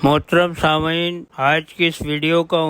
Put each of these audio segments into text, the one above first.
محترم سامعین، آج کی اس ویڈیو کا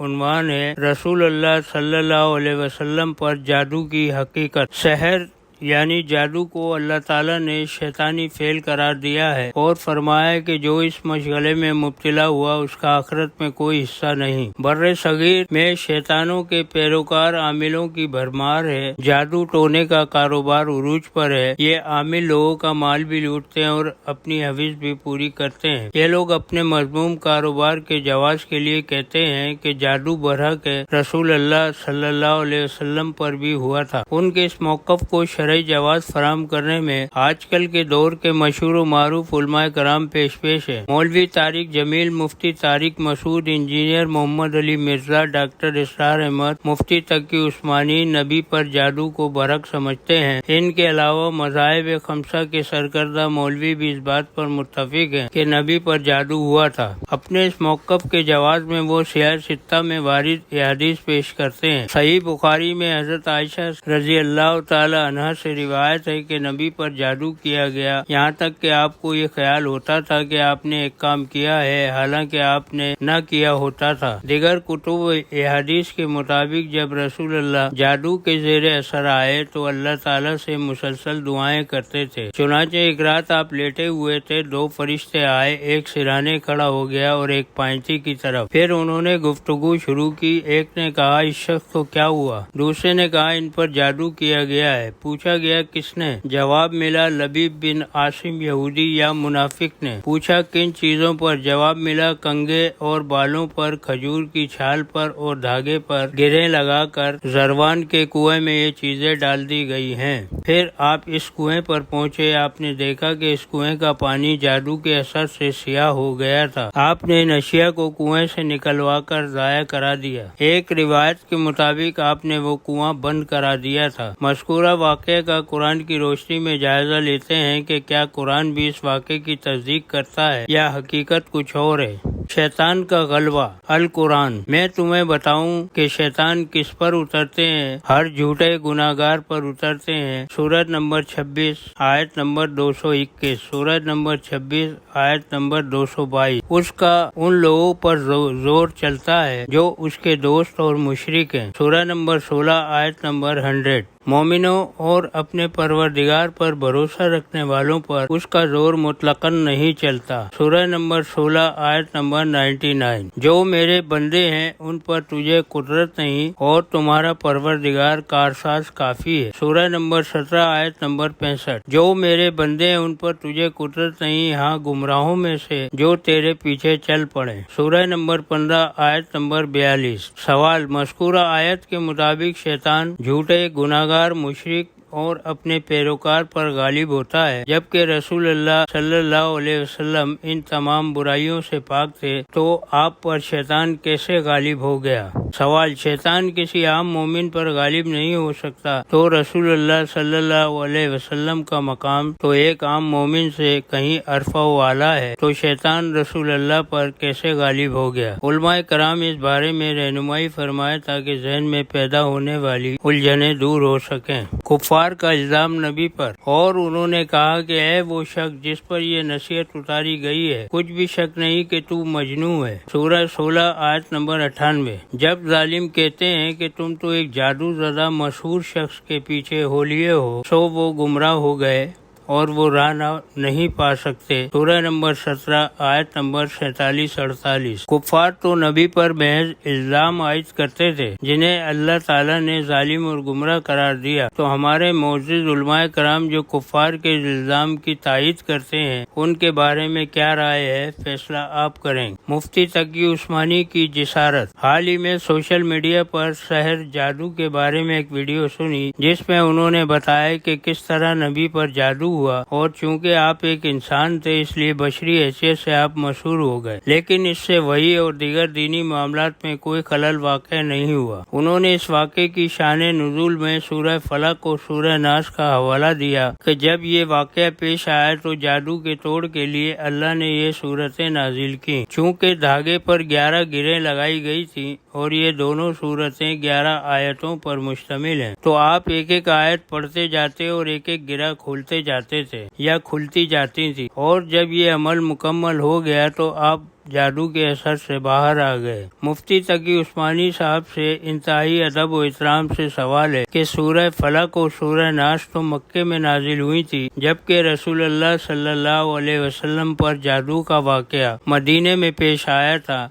عنوان ہے رسول اللہ صلی اللہ علیہ وسلم پر جادو کی حقیقت۔ سحر یعنی جادو کو اللہ تعالیٰ نے شیطانی فعل قرار دیا ہے اور فرمایا کہ جو اس مشغلے میں مبتلا ہوا اس کا آخرت میں کوئی حصہ نہیں۔ بر صغیر میں شیطانوں کے پیروکار عاملوں کی بھرمار ہے۔ جادو ٹونے کا کاروبار عروج پر ہے۔ یہ عامل لوگوں کا مال بھی لوٹتے ہیں اور اپنی حویث بھی پوری کرتے ہیں۔ یہ لوگ اپنے مذموم کاروبار کے جواز کے لیے کہتے ہیں کہ جادو برحق ہے رسول اللہ صلی اللہ علیہ وسلم پر بھی ہوا تھا۔ ان کے اس موقف کو شرعی جواز فراہم کرنے میں آج کل کے دور کے مشہور و معروف علماء کرام پیش ہے۔ مولوی طارق جمیل، مفتی طارق مسعود، انجینئر محمد علی مرزا، ڈاکٹر اسرار احمد، مفتی تقی عثمانی نبی پر جادو کو برحق سمجھتے ہیں۔ ان کے علاوہ مذاہب خمسہ کے سرکردہ مولوی بھی اس بات پر متفق ہیں کہ نبی پر جادو ہوا تھا۔ اپنے اس موقف کے جواز میں وہ سیاہ ستہ میں وارد احادیث پیش کرتے ہیں۔ صحیح بخاری میں حضرت عائشہ رضی اللہ تعالی عنہا سے روایت ہے کہ نبی پر جادو کیا گیا، یہاں تک کہ آپ کو یہ خیال ہوتا تھا کہ آپ نے ایک کام کیا ہے حالانکہ آپ نے نہ کیا ہوتا تھا۔ دیگر کتب احادیث کے مطابق جب رسول اللہ جادو کے زیر اثر آئے تو اللہ تعالیٰ سے مسلسل دعائیں کرتے تھے۔ چنانچہ ایک رات آپ لیٹے ہوئے تھے، دو فرشتے آئے، ایک سرانے کھڑا ہو گیا اور ایک پائنتی کی طرف۔ پھر انہوں نے گفتگو شروع کی۔ ایک نے کہا اس شخص کو کیا ہوا؟ دوسرے نے کہا ان پر جادو کیا گیا ہے۔ پوچھا گیا کس نے؟ جواب ملا لبیب بن عاصم یہودی یا منافق نے۔ پوچھا کن چیزوں پر؟ جواب ملا کنگھے اور بالوں پر، کھجور کی چھال پر اور دھاگے پر گرہیں لگا کر زروان کے کنویں میں یہ چیزیں ڈال دی گئی ہیں۔ پھر آپ اس کنویں پر پہنچے۔ آپ نے دیکھا کہ اس کنویں کا پانی جادو کے اثر سے سیاہ ہو گیا تھا۔ آپ نے ان اشیاء کو کنویں سے نکلوا کر ضائع کرا دیا۔ ایک روایت کے مطابق آپ نے وہ کنواں بند کرا دیا تھا۔ مذکورہ واقعہ کا قرآن کی روشنی میں جائزہ لیتے ہیں کہ کیا قرآن بھی اس واقعے کی تصدیق کرتا ہے یا حقیقت کچھ اور ہے۔ شیطان کا غلبہ۔ القرآن میں تمہیں بتاؤں کہ شیطان کس پر اترتے ہیں؟ ہر جھوٹے گناہگار پر اترتے ہیں۔ سورۃ نمبر 26 آیت نمبر 221، سورۃ نمبر 26 آیت نمبر 222۔ اس کا ان لوگوں پر زور چلتا ہے جو اس کے دوست اور مشرک ہیں۔ سورۃ نمبر 16 آیت نمبر 100۔ مومنوں اور اپنے پروردگار پر بھروسہ رکھنے والوں پر اس کا زور مطلقاً نہیں چلتا۔ سورہ نمبر 16 آیت نمبر 99۔ جو میرے بندے ہیں ان پر تجھے قدرت نہیں اور تمہارا پروردگار کارساز کافی ہے۔ سورہ نمبر 17 آیت نمبر 65۔ جو میرے بندے ہیں ان پر تجھے قدرت نہیں، ہاں گمراہوں میں سے جو تیرے پیچھے چل پڑے۔ سورہ نمبر 15 آیت نمبر 42۔ سوال: مذکورہ آیت کے مطابق شیطان جھوٹے گناہگار مشرک اور اپنے پیروکار پر غالب ہوتا ہے، جبکہ رسول اللہ صلی اللہ علیہ وسلم ان تمام برائیوں سے پاک تھے، تو آپ پر شیطان کیسے غالب ہو گیا؟ سوال: شیطان کسی عام مومن پر غالب نہیں ہو سکتا، تو رسول اللہ صلی اللہ علیہ وسلم کا مقام تو ایک عام مومن سے کہیں ارفع و اعلیٰ ہے، تو شیطان رسول اللہ پر کیسے غالب ہو گیا؟ علماء کرام اس بارے میں رہنمائی فرمائے تاکہ ذہن میں پیدا ہونے والی الجھنیں دور ہو سکیں۔ کفار کا الزام نبی پر، اور انہوں نے کہا کہ اے وہ شخص جس پر یہ نصیحت اتاری گئی ہے، کچھ بھی شک نہیں کہ تو مجنون ہے۔ سورہ 16 آیت نمبر 98۔ جب ظالم کہتے ہیں کہ تم تو ایک جادو زدہ مشہور شخص کے پیچھے ہو لیے ہو، سو وہ گمراہ ہو گئے اور وہ راہ نہیں پا سکتے۔ سورہ نمبر 17 آیت نمبر 47-48۔ کفار تو نبی پر محض الزام عائد کرتے تھے جنہیں اللہ تعالیٰ نے ظالم اور گمراہ قرار دیا، تو ہمارے معزز علماء کرام جو کفار کے الزام کی تائید کرتے ہیں ان کے بارے میں کیا رائے ہے، فیصلہ آپ کریں۔ مفتی تقی عثمانی کی جسارت۔ حال ہی میں سوشل میڈیا پر سحر جادو کے بارے میں ایک ویڈیو سنی جس میں انہوں نے بتایا کہ کس طرح نبی پر جادو ہوا، اور چونکہ آپ ایک انسان تھے اس لیے بشری حیثیت سے آپ مشہور ہو گئے، لیکن اس سے وحی اور دیگر دینی معاملات میں کوئی خلل واقع نہیں ہوا۔ انہوں نے اس واقعے کی شان نزول میں سورہ فلق اور سورہ ناس کا حوالہ دیا کہ جب یہ واقعہ پیش آیا تو جادو کے توڑ کے لیے اللہ نے یہ صورتیں نازل کی۔ چونکہ دھاگے پر 11 گرہیں لگائی گئی تھیں اور یہ دونوں صورتیں 11 آیتوں پر مشتمل ہیں، تو آپ ایک ایک آیت پڑھتے جاتے اور ایک ایک گرہ کھولتے جاتے تھے یا کھلتی جاتی تھی، اور جب یہ عمل مکمل ہو گیا تو آپ جادو کے اثر سے باہر آ گئے۔ مفتی تقی عثمانی صاحب سے انتہائی ادب و احترام سے سوال ہے کہ سورہ فلق اور سورہ ناس تو مکے میں نازل ہوئی تھی، جبکہ رسول اللہ صلی اللہ علیہ وسلم پر جادو کا واقعہ مدینے میں پیش آیا تھا،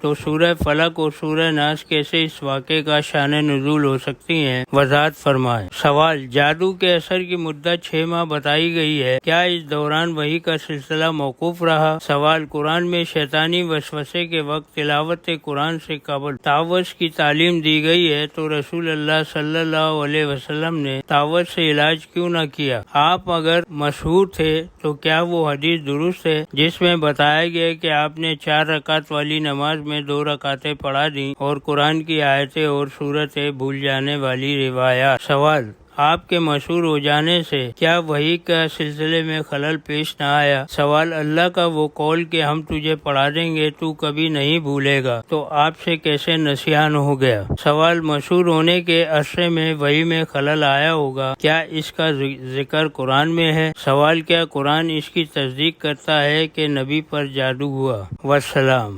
تو سورہ فلق اور سورہ ناس کیسے اس واقعے کا شان نزول ہو سکتی ہیں؟ وضاحت فرمائیں۔ سوال: جادو کے اثر کی مدت 6 ماہ بتائی گئی ہے، کیا اس دوران وحی کا سلسلہ موقوف رہا؟ سوال: قرآن میں شیطانی وسوسے کے وقت تلاوت قرآن سے قبل تعوذ کی تعلیم دی گئی ہے، تو رسول اللہ صلی اللہ علیہ وسلم نے تعوذ سے علاج کیوں نہ کیا؟ آپ اگر مشہور تھے تو کیا وہ حدیث درست ہے جس میں بتایا گیا کہ آپ نے 4 رکعت والی نماز میں 2 رکعتیں پڑھا دیں اور قرآن کی آیتیں اور سورتیں بھول جانے والی روایات؟ سوال: آپ کے مشہور ہو جانے سے کیا وحی کا سلسلے میں خلل پیش نہ آیا؟ سوال: اللہ کا وہ قول کہ ہم تجھے پڑھا دیں گے تو کبھی نہیں بھولے گا، تو آپ سے کیسے نسیان ہو گیا؟ سوال: مشہور ہونے کے عرصے میں وحی میں خلل آیا ہوگا، کیا اس کا ذکر قرآن میں ہے؟ سوال: کیا قرآن اس کی تصدیق کرتا ہے کہ نبی پر جادو ہوا؟ والسلام۔